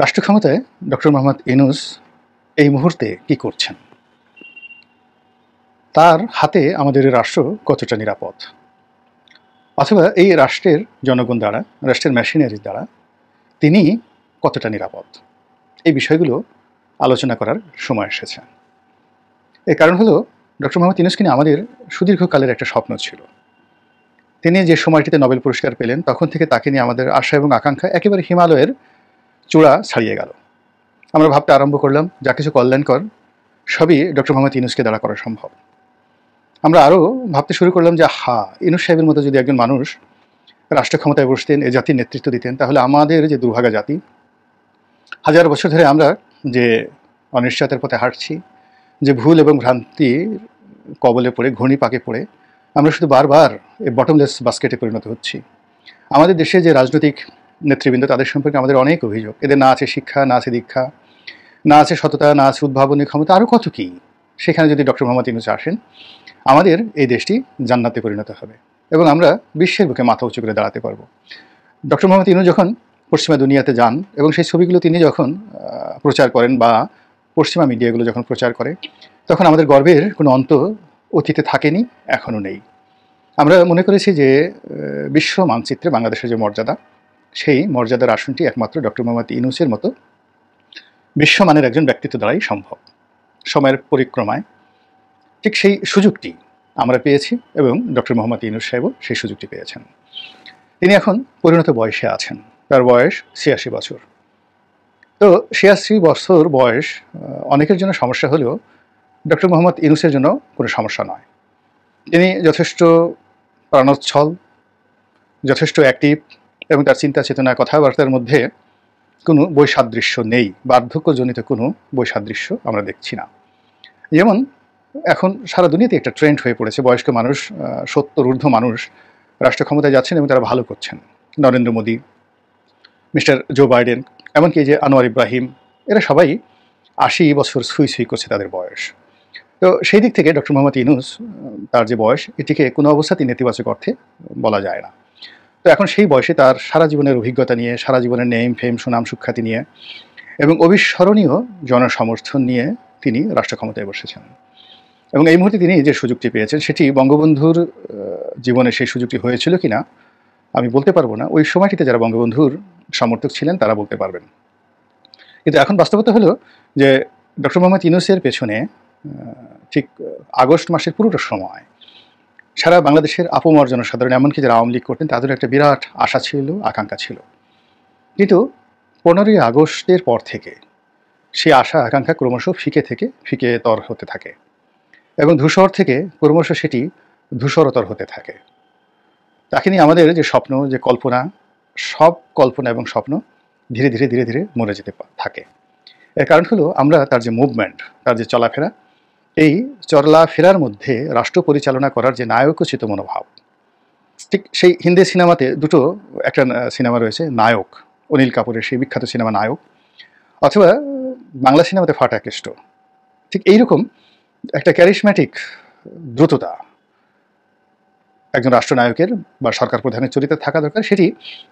রাষ্ট্র ক্ষমতায় ডক্টর মোহাম্মদ ইউনূস এই মুহূর্তে কি করছেন? তার হাতে আমাদের রাষ্ট্র কতটা নিরাপদ? অথবা এই রাষ্ট্রের জনগণ দ্বারা, রাষ্ট্রের মেশিনারি দ্বারা তিনি কতটা নিরাপদ? এই বিষয়গুলো আলোচনা করার সময় এসেছে। এর কারণ হলো ডক্টর মোহাম্মদ ইউনূসকে নিয়ে আমাদের সুদীর্ঘকালের একটা স্বপ্ন ছিল। তিনি যে সময়টিতে নোবেল পুরস্কার পেলেন তখন থেকে তাকে নিয়ে আমাদের আশা এবং আকাঙ্ক্ষা একেবারে হিমালয়ের চূড়া ছাড়িয়ে গেল। আমরা ভাবতে আরম্ভ করলাম যা কিছু কল্যাণকর সবই ডক্টর মোহাম্মদ ইউনূসকে দ্বারা করা সম্ভব। আমরা আরও ভাবতে শুরু করলাম যে ইউনূস সাহেবের মতো যদি একজন মানুষ রাষ্ট্র ক্ষমতায় বসতেন, এ জাতির নেতৃত্ব দিতেন, তাহলে আমাদের যে দুর্ভাগা জাতি, হাজার বছর ধরে আমরা যে অনিশ্চয়তার পথে হাঁটছি, যে ভুল এবং ভ্রান্তির কবলে পড়ে, ঘূর্ণি পাকে পড়ে আমরা শুধু বারবার এই বটমলেস বাস্কেটে পরিণত হচ্ছি। আমাদের দেশে যে রাজনৈতিক নেতৃবৃন্দ, তাদের সম্পর্কে আমাদের অনেক অভিযোগ। এদের না আছে শিক্ষা, না আছে দীক্ষা, না আছে সততা, না আছে উদ্ভাবনী ক্ষমতা, আরও কত কী। সেখানে যদি ডক্টর মোহাম্মদ ইউনূস আসেন, আমাদের এই দেশটি জান্নাতে পরিণত হবে এবং আমরা বিশ্বের বুকে মাথা উঁচু করে দাঁড়াতে পারবো। ডক্টর মোহাম্মদ ইউনূস যখন পশ্চিমা দুনিয়াতে যান এবং সেই ছবিগুলো তিনি যখন প্রচার করেন বা পশ্চিমা মিডিয়াগুলো যখন প্রচার করে, তখন আমাদের গর্বের কোনো অন্ত অতীতে থাকেনি, এখনও নেই। আমরা মনে করেছি যে বিশ্ব মানচিত্রে বাংলাদেশের যে মর্যাদা, সেই মর্যাদার আসনটি একমাত্র ডক্টর মোহাম্মদ ইউনূসের মতো বিশ্বমানের একজন ব্যক্তিত্ব দ্বারাই সম্ভব। সময়ের পরিক্রমায় ঠিক সেই সুযোগটি আমরা পেয়েছি এবং ডক্টর মোহাম্মদ ইউনূস সাহেবও সেই সুযোগটি পেয়েছেন। তিনি এখন পরিণত বয়সে আছেন, তার বয়স ৮৬ বছর। তো ৮৬ বছর বয়স অনেকের জন্য সমস্যা হলেও ডক্টর মোহাম্মদ ইউনূসের জন্য কোনো সমস্যা নয়। তিনি যথেষ্ট প্রাণোচ্ছল, যথেষ্ট অ্যাক্টিভ এবং তার চিন্তা চেতনা কথাবার্তার মধ্যে কোনো বৈসাদৃশ্য নেই, বার্ধক্যজনিত কোনো বৈসাদৃশ্য আমরা দেখছি না। যেমন এখন সারা দুনিয়াতে একটা ট্রেন্ড হয়ে পড়েছে, বয়স্ক মানুষ, ৭০ ঊর্ধ্ব মানুষ রাষ্ট্র ক্ষমতায় যাচ্ছেন এবং তারা ভালো করছেন। Narendra Modi, mister Joe Biden, এমনকি যে আনোয়ার ইব্রাহিম, এরা সবাই ৮০ বছর ছুঁই ছুঁই করছে তাদের বয়স। তো সেই দিক থেকে ডক্টর মোহাম্মদ ইউনূস, তার যে বয়স, এটিকে কোনো অবস্থাতেই নেতিবাচক অর্থে বলা যায় না। তো এখন সেই বয়সে তার সারা জীবনের অভিজ্ঞতা নিয়ে, সারা জীবনের নেম ফেম সুনাম সুখ্যাতি নিয়ে এবং অবিস্মরণীয় জনসমর্থন নিয়ে তিনি রাষ্ট্র ক্ষমতায় বসেছেন। এবং এই মুহূর্তে তিনি যে সুযোগটি পেয়েছেন, সেটি বঙ্গবন্ধুর জীবনে সেই সুযোগটি হয়েছিল কিনা আমি বলতে পারবো না। ওই সময়টিতে যারা বঙ্গবন্ধুর সমর্থক ছিলেন তারা বলতে পারবেন। কিন্তু এখন বাস্তবতা হলো যে ডক্টর মোহাম্মদ ইউনূসের পেছনে ঠিক আগস্ট মাসের পুরোটা সময় সারা বাংলাদেশের আপামর জনসাধারণ, এমনকি যারা আওয়ামী লীগ করতেন, তাদের একটা বিরাট আশা ছিল, আকাঙ্ক্ষা ছিল। কিন্তু 15ই আগস্টের পর থেকে সেই আশা আকাঙ্ক্ষা ক্রমশ ফিকে থেকে ফিকেতর হতে থাকে এবং ধূসর থেকে ক্রমশ সেটি ধূসরতর হতে থাকে। তাকে নিয়ে আমাদের যে স্বপ্ন, যে কল্পনা, সব কল্পনা এবং স্বপ্ন ধীরে ধীরে ধীরে ধীরে মরে যেতে থাকে। এর কারণ হলো আমরা তার যে মুভমেন্ট, তার যে চলাফেরা, এই চলাফেরার মধ্যে রাষ্ট্র পরিচালনা করার যে নায়কোচিত মনোভাব। ঠিক সেই হিন্দি সিনেমাতে একটা সিনেমা রয়েছে নায়ক, অনিল কাপুরের সেই বিখ্যাত সিনেমা নায়ক, অথবা বাংলা সিনেমাতে ফাটা কেষ্ট। ঠিক এইরকম একটা ক্যারিশম্যাটিক দ্রুততা একজন রাষ্ট্রনায়কের বা সরকার প্রধানের চরিত্রে থাকা দরকার। সেটি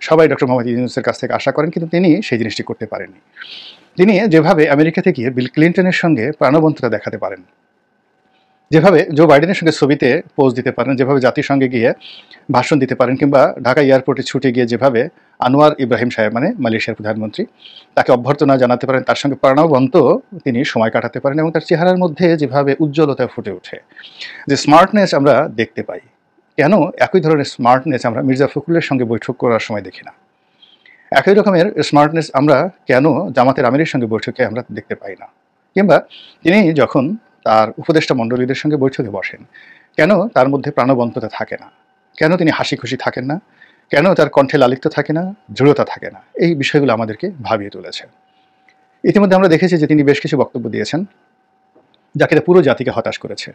সবাই ডক্টর মোহাম্মদ ইউনূসের কাছ থেকে আশা করেন, কিন্তু তিনি সেই জিনিসটি করতে পারেননি। তিনি যেভাবে আমেরিকাতে গিয়ে বিল ক্লিন্টনের সঙ্গে প্রাণবন্ততা দেখাতে পারেন, যেভাবে জো বাইডেনের সঙ্গে ছবিতে পোজ দিতে পারেন, যেভাবে জাতিসংঘে গিয়ে ভাষণ দিতে পারেন, কিংবা ঢাকা এয়ারপোর্টে ছুটে গিয়ে যেভাবে আনোয়ার ইব্রাহিম সাহেব, মানে মালয়েশিয়ার প্রধানমন্ত্রী, তাকে অভ্যর্থনা জানাতে পারেন, তার সঙ্গে প্রাণবন্ত তিনি সময় কাটাতে পারেন এবং তার চেহারার মধ্যে যেভাবে উজ্জ্বলতা ফুটে ওঠে, যে স্মার্টনেস আমরা দেখতে পাই, কেন একই ধরনের স্মার্টনেস আমরা মির্জা ফখরুলের সঙ্গে বৈঠক করার সময় দেখি না? একই রকমের স্মার্টনেস আমরা কেন জামাতের আমিরের সঙ্গে বৈঠকে আমরা দেখতে পাই না? কিংবা তিনি যখন তার উপদেষ্টা মণ্ডলীদের সঙ্গে বৈঠকে বসেন, কেন তার মধ্যে প্রাণবন্ততা থাকে না? কেন তিনি হাসি খুশি থাকেন না? কেন তার কণ্ঠে লালিত্য থাকে না, দৃঢ়তা থাকে না? এই বিষয়গুলো আমাদেরকে ভাবিয়ে তুলেছে। ইতিমধ্যে আমরা দেখেছি যে তিনি বেশ কিছু বক্তব্য দিয়েছেন যাকে পুরো জাতিকে হতাশ করেছে।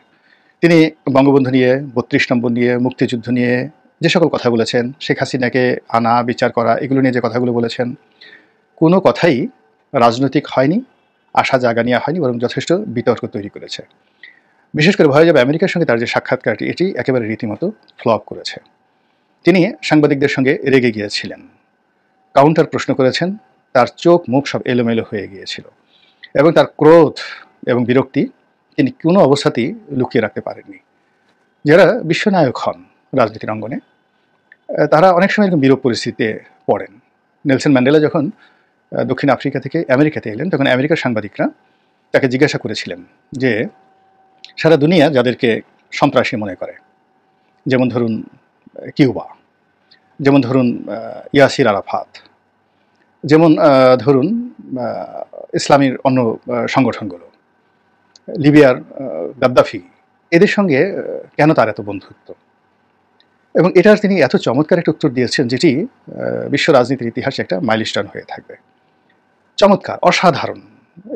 তিনি বঙ্গবন্ধু নিয়ে, ৩২ নম্বর নিয়ে, মুক্তিযুদ্ধ নিয়ে যে সকল কথা বলেছেন, শেখ হাসিনাকে আনা, বিচার করা, এগুলো নিয়ে যে কথাগুলো বলেছেন, কোনো কথাই রাজনৈতিক হয়নি, আশা জাগা নেওয়া হয়নি, বরং যথেষ্ট বিতর্ক তৈরি করেছে। বিশেষ করে ভয় যাবে আমেরিকার সঙ্গে তার যে সাক্ষাৎকারটি, এটি একেবারে রীতিমতো ফ্লপ করেছে। তিনি সাংবাদিকদের সঙ্গে রেগে গিয়েছিলেন, কাউন্টার প্রশ্ন করেছেন, তার চোখ মুখ সব এলোমেলো হয়ে গিয়েছিল এবং তার ক্রোধ এবং বিরক্তি তিনি কোনো অবস্থাতেই লুকিয়ে রাখতে পারেননি। যারা বিশ্বনায়ক হন রাজনীতির অঙ্গনে, তারা অনেক সময় এরকম বিরূপ পরিস্থিতিতে পড়েন। নেলসন ম্যান্ডেলা যখন দক্ষিণ আফ্রিকা থেকে আমেরিকাতে এলেন, তখন আমেরিকার সাংবাদিকরা তাকে জিজ্ঞাসা করেছিলেন যে সারা দুনিয়া যাদেরকে সন্ত্রাসী মনে করে, যেমন ধরুন কিউবা, যেমন ধরুন ইয়াসির আরাফাত, যেমন ধরুন ইসলামীর অন্য সংগঠনগুলো, লিবিয়ার গাদ্দাফি, এদের সঙ্গে কেন তার এত বন্ধুত্ব? এবং এটার তিনি এত চমৎকার একটা উত্তর দিয়েছেন যেটি বিশ্ব রাজনীতির ইতিহাসে একটা মাইলস্টোন হয়ে থাকবে। চমৎকার, অসাধারণ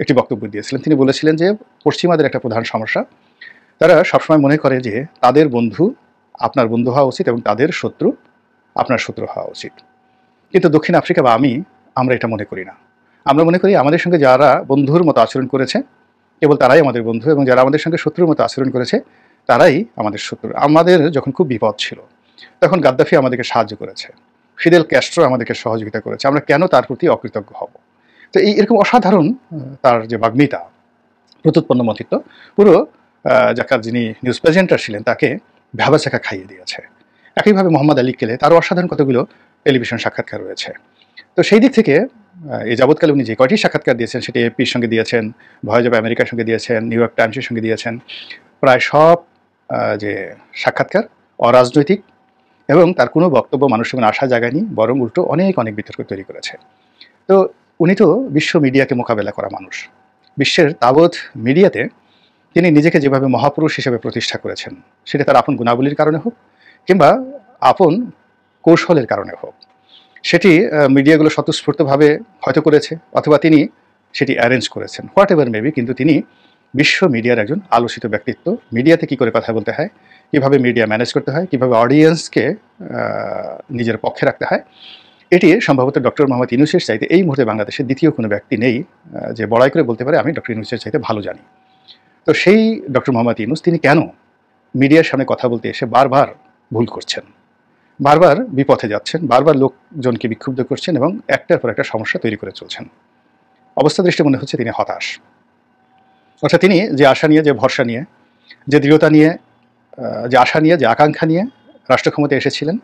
একটি বক্তব্য দিয়েছিলেন। তিনি বলেছিলেন যে পশ্চিমাদের একটা প্রধান সমস্যা, তারা সবসময় মনে করে যে তাদের বন্ধু আপনার বন্ধু হওয়া উচিত এবং তাদের শত্রু আপনার শত্রু হওয়া উচিত। কিন্তু দক্ষিণ আফ্রিকা বা আমরা এটা মনে করি না। আমরা মনে করি আমাদের সঙ্গে যারা বন্ধুর মতো আচরণ করেছে কেবল তারাই আমাদের বন্ধু, এবং যারা আমাদের সঙ্গে শত্রুর মতো আচরণ করেছে তারাই আমাদের শত্রু। আমাদের যখন খুব বিপদ ছিল তখন গাদ্দাফি আমাদেরকে সাহায্য করেছে, ফিদেল ক্যাস্ট্রো আমাদেরকে সহযোগিতা করেছে, আমরা কেন তার প্রতি অকৃতজ্ঞ হব? তো এরকম অসাধারণ তার যে বাগ্মিতা, প্রত্যুৎপন্ন মতিত্ব, পুরো যাকার যিনি নিউজ প্রেজেন্টার ছিলেন তাকে ভ্যাবাচাকা খাইয়ে দিয়েছে। একইভাবে মোহাম্মদ আলী কেলে, তারও অসাধারণ কতগুলো টেলিভিশন সাক্ষাৎকার রয়েছে। তো সেই দিক থেকে এই যাবৎকালে উনি যে কয়টি সাক্ষাৎকার দিয়েছেন সেটি এপির সঙ্গে দিয়েছেন, ভয়েস অব আমেরিকার সঙ্গে দিয়েছেন, নিউ ইয়র্ক টাইমসের সঙ্গে দিয়েছেন, প্রায় সব যে সাক্ষাৎকার অরাজনৈতিক এবং তার কোনো বক্তব্য মানুষের মনে আশা জাগায়নি, বরং উল্টো অনেক অনেক বিতর্ক তৈরি করেছে। তো উনি তো বিশ্ব মিডিয়াকে মোকাবেলা করা মানুষ। বিশ্বের তাবৎ মিডিয়াতে তিনি নিজেকে যেভাবে মহাপুরুষ হিসেবে প্রতিষ্ঠা করেছেন, সেটা তার আপন গুণাবলীর কারণে হোক কিংবা আপন কৌশলের কারণে হোক, সেটি মিডিয়াগুলো স্বতঃস্ফূর্তভাবে হয়তো করেছে অথবা তিনি সেটি অ্যারেঞ্জ করেছেন, হোয়াট এভার মেবি, কিন্তু তিনি বিশ্ব মিডিয়ার একজন আলোচিত ব্যক্তিত্ব। মিডিয়াতে কী করে কথা বলতে হয়, কীভাবে মিডিয়া ম্যানেজ করতে হয়, কীভাবে অডিয়েন্সকে নিজের পক্ষে রাখতে হয়, এটি সম্ভবত ডক্টর মোহাম্মদ ইউনূসের চাইতে এই মুহূর্তে বাংলাদেশে দ্বিতীয় কোনো ব্যক্তি নেই যে বড়াই করে বলতে পারে আমি ডক্টর ইউনূসের চাইতে ভালো জানি। তো সেই ডক্টর মোহাম্মদ ইউনূস তিনি কেন মিডিয়ার সামনে কথা বলতে এসে বারবার ভুল করছেন, বারবার বিপথে যাচ্ছেন, বারবার লোকজনকে বিক্ষুব্ধ করছেন এবং একটার পর একটা সমস্যা তৈরি করে চলছেন? অবস্থা দৃষ্টি মনে হচ্ছে তিনি হতাশ। অর্থাৎ তিনি যে আশা নিয়ে, যে ভরসা নিয়ে, যে দৃঢ়তা নিয়ে, যে আশা নিয়ে, যে আকাঙ্ক্ষা নিয়ে রাষ্ট্র ক্ষমতায় এসেছিলেন,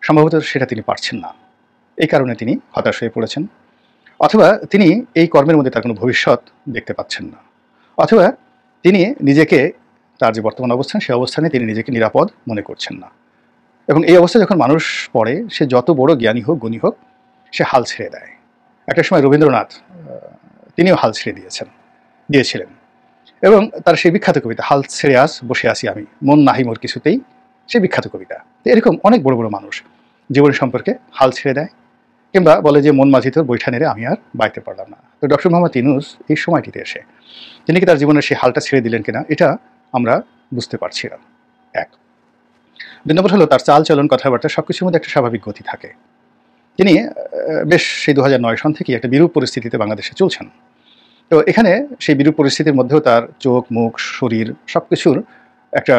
সম্ভবত সেটা তিনি পারছেন না। এই কারণে তিনি হতাশ হয়ে পড়েছেন, অথবা তিনি এই কর্মের মধ্যে তার কোনো ভবিষ্যৎ দেখতে পাচ্ছেন না, অথবা তিনি নিজেকে, তার যে বর্তমান অবস্থান সেই অবস্থানে তিনি নিজেকে নিরাপদ মনে করছেন না। এবং এই অবস্থায় যখন মানুষ পড়ে, সে যত বড় জ্ঞানী হোক, গুণী হোক, সে হাল ছেড়ে দেয়। একটা সময় রবীন্দ্রনাথ তিনিও হাল ছেড়ে দিয়েছিলেন, এবং তার সেই বিখ্যাত কবিতা হাল ছেড়ে বসে আসি আমি, মন নাহি মোর কিছুতেই, সেই বিখ্যাত কবিতা। এরকম অনেক বড় বড় মানুষ জীবন সম্পর্কে হাল ছেড়ে দেয় কিংবা বলে যে মন মাঝি তোর বৈঠা নেড়ে আমি আর বাইতে পারলাম না। তো ডক্টর মোহাম্মদ ইউনূস এই সময়টিতে এসে তিনি কি তার জীবনের সেই হালটা ছেড়ে দিলেন কিনা, এটা আমরা বুঝতে পারছি না। এক, দুই নম্বর হলো তার চাল চলন, কথাবার্তা সবকিছুর মধ্যে একটা স্বাভাবিক গতি থাকে। তিনি বেশ সেই 2009 সন থেকেই একটা বিরূপ পরিস্থিতিতে বাংলাদেশে চলছেন। তো এখানে সেই বিরূপ পরিস্থিতির মধ্যেও তার চোখ, মুখ, শরীর সবকিছুর একটা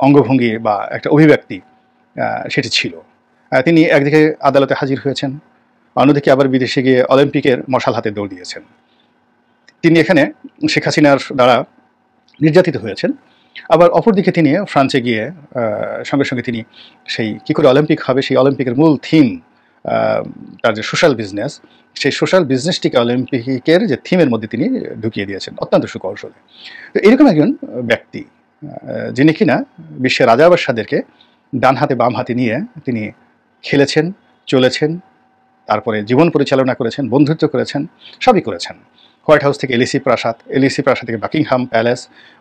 অঙ্গভঙ্গি বা একটা অভিব্যক্তি সেটি ছিল। তিনি একদিকে আদালতে হাজির হয়েছেন, অন্যদিকে আবার বিদেশে গিয়ে অলিম্পিকের মশাল হাতে দৌড় দিয়েছেন। তিনি এখানে শেখ হাসিনার দ্বারা নির্যাতিত হয়েছেন, আবার অপরদিকে তিনি ফ্রান্সে গিয়ে সঙ্গে সঙ্গে তিনি সেই কী করে অলিম্পিক হবে, সেই অলিম্পিকের মূল থিম, তার যে সোশ্যাল বিজনেস, সেই সোশ্যাল বিজনেসটিকে অলিম্পিকের যে থিমের মধ্যে তিনি ঢুকিয়ে দিয়েছেন অত্যন্ত সুকৌশলে। তো এরকম একজন ব্যক্তি যিনি কিনা বিশ্বের রাজা বাদশাদেরকে ডান হাতে বাম হাতে নিয়ে তিনি খেলেছেন, চলেছেন, তারপরে জীবন পরিচালনা করেছেন, বন্ধুত্ব করেছেন, সবই করেছেন। হোয়াইট হাউস থেকে এলিসি প্রাসাদ, এলিসি প্রাসাদ থেকে বাকিংহাম প্যালেস,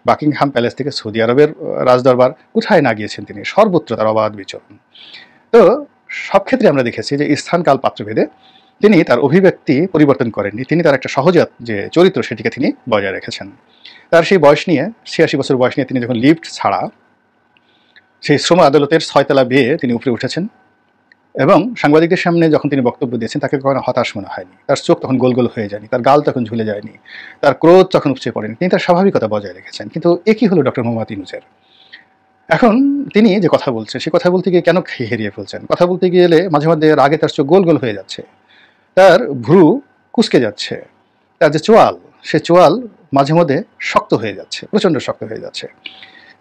বাকিংহাম প্যালেস থেকে সৌদি আরবের রাজদরবার, কোথায় না গিয়েছেন তিনি, সর্বত্র তার অবাধ বিচরণ। তো সব ক্ষেত্রে আমরা দেখেছি যে স্থানকাল পাত্রভেদে তিনি তার অভিব্যক্তি পরিবর্তন করেননি। তিনি তার একটা সহজাত যে চরিত্র সেটিকে তিনি বজায় রেখেছেন। তার সেই বয়স নিয়ে, 86 বছর বয়স নিয়ে তিনি যখন লিফট ছাড়া সেই শ্রম আদালতের 6 তলা বেয়ে তিনি উপরে উঠেছেন এবং সাংবাদিকদের সামনে যখন তিনি বক্তব্য দিয়েছেন তাকে কখনো হতাশ মনে হয়নি, তার চোখ তখন গোল গোল হয়ে যায়নি, তার গাল তখন ঝুলে যায়নি, তার ক্রোধ তখন উপচে পড়েনি, তিনি তার স্বাভাবিকতা বজায় রেখেছেন। কিন্তু একই হলো ডক্টর মোহাম্মদ ইউনূসের। এখন তিনি যে কথা বলছেন, সে কথা বলতে গিয়ে কেন হারিয়ে ফেলছেন, কথা বলতে গেলে মাঝে মাঝে রাগে তার চোখ গোল গোল হয়ে যাচ্ছে, তার ভ্রু কুঁচকে যাচ্ছে, তার যে চোয়াল, সে চোয়াল মাঝে মধ্যে শক্ত হয়ে যাচ্ছে, প্রচণ্ড শক্ত হয়ে যাচ্ছে।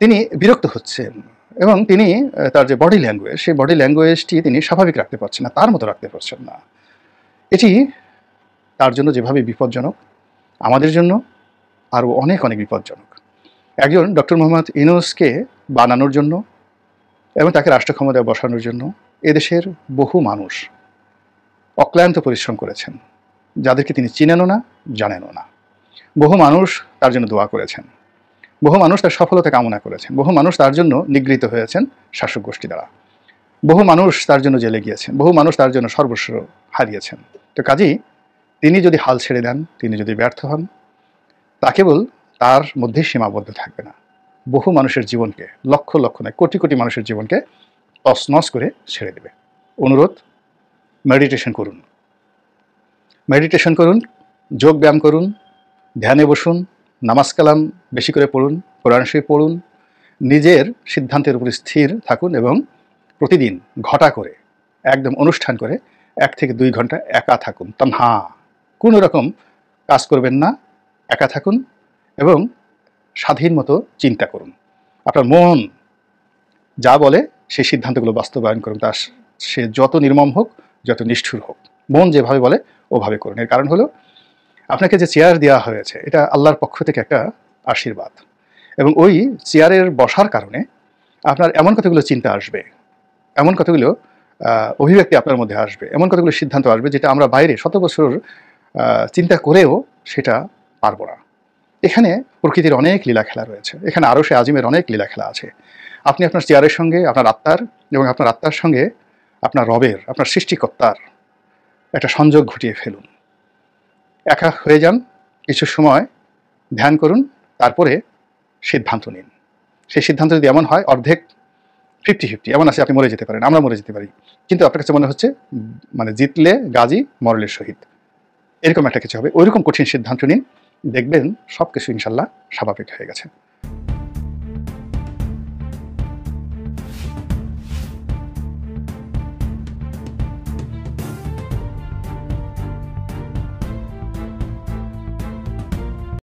তিনি বিরক্ত হচ্ছেন এবং তিনি তার যে বডি ল্যাঙ্গুয়েজ, সেই বডি ল্যাঙ্গুয়েজটি তিনি স্বাভাবিক রাখতে পারছেন না, তার মতো রাখতে পারছেন না। এটি তার জন্য যেভাবে বিপজ্জনক, আমাদের জন্য আরও অনেক অনেক বিপজ্জনক। একজন ডক্টর মোহাম্মদ ইউনূসকে বানানোর জন্য এবং তাকে রাষ্ট্র ক্ষমতায় বসানোর জন্য এদেশের বহু মানুষ অক্লান্ত পরিশ্রম করেছেন, যাদেরকে তিনি চিনেনও না, জানেনও না। বহু মানুষ তার জন্য দোয়া করেছেন, বহু মানুষ তার সফলতা কামনা করেছেন, বহু মানুষ তার জন্য নিগৃহীত হয়েছেন শাসক গোষ্ঠী দ্বারা, বহু মানুষ তার জন্য জেলে গিয়েছেন, বহু মানুষ তার জন্য সর্বস্ব হারিয়েছেন। তো কাজেই তিনি যদি হাল ছেড়ে দেন, তিনি যদি ব্যর্থ হন, তা কেবল তার মধ্যেই সীমাবদ্ধ থাকবে না, বহু মানুষের জীবনকে, লক্ষ লক্ষ নয় কোটি কোটি মানুষের জীবনকে তছনছ করে ছেড়ে দেবে। অনুরোধ, মেডিটেশন করুন, মেডিটেশন করুন, যোগ ব্যায়াম করুন, ধ্যানে বসুন, নামাজ কালাম বেশি করে পড়ুন, কোরআন শরীফ পড়ুন, নিজের সিদ্ধান্তের উপর স্থির থাকুন এবং প্রতিদিন ঘটা করে, একদম অনুষ্ঠান করে 1 থেকে 2 ঘন্টা একা থাকুন। তানহা, কোনো রকম কাজ করবেন না, একা থাকুন এবং স্বাধীন মতো চিন্তা করুন। আপনার মন যা বলে সেই সিদ্ধান্তগুলো বাস্তবায়ন করুন, তা সে যত নির্মম হোক, যত নিষ্ঠুর হোক, মন যেভাবে বলে ওভাবে করুন। এর কারণ হলো, আপনাকে যে চেয়ার দেওয়া হয়েছে এটা আল্লাহর পক্ষ থেকে একটা আশীর্বাদ, এবং ওই চেয়ারের বসার কারণে আপনার এমন কতগুলো চিন্তা আসবে, এমন কতগুলো অভিব্যক্তি আপনার মধ্যে আসবে, এমন কতগুলো সিদ্ধান্ত আসবে যেটা আমরা বাইরে শত বছর চিন্তা করেও সেটা পারবো না। এখানে প্রকৃতির অনেক লীলা খেলা রয়েছে, এখানে আরশে আজিমের অনেক লীলা খেলা আছে। আপনি আপনার চেয়ারের সঙ্গে আপনার আত্মার, এবং আপনার আত্মার সঙ্গে আপনার রবের, আপনার সৃষ্টিকর্তার একটা সংযোগ ঘটিয়ে ফেলুন। একা হয়ে যান, কিছু সময় ধ্যান করুন, তারপরে সিদ্ধান্ত নিন। সেই সিদ্ধান্ত যদি এমন হয় অর্ধেক 50-50, এমন আছে আপনি মরে যেতে পারেন, আমরা মরে যেতে পারি, কিন্তু আপনার কাছে মনে হচ্ছে মানে জিতলে গাজী, মরলের শহীদ, এরকম একটা কিছু হবে। ওইরকম কঠিন সিদ্ধান্ত নিন, দেখবেন সব কিছু ইনশাল্লাহ স্বাভাবিক হয়ে গেছে।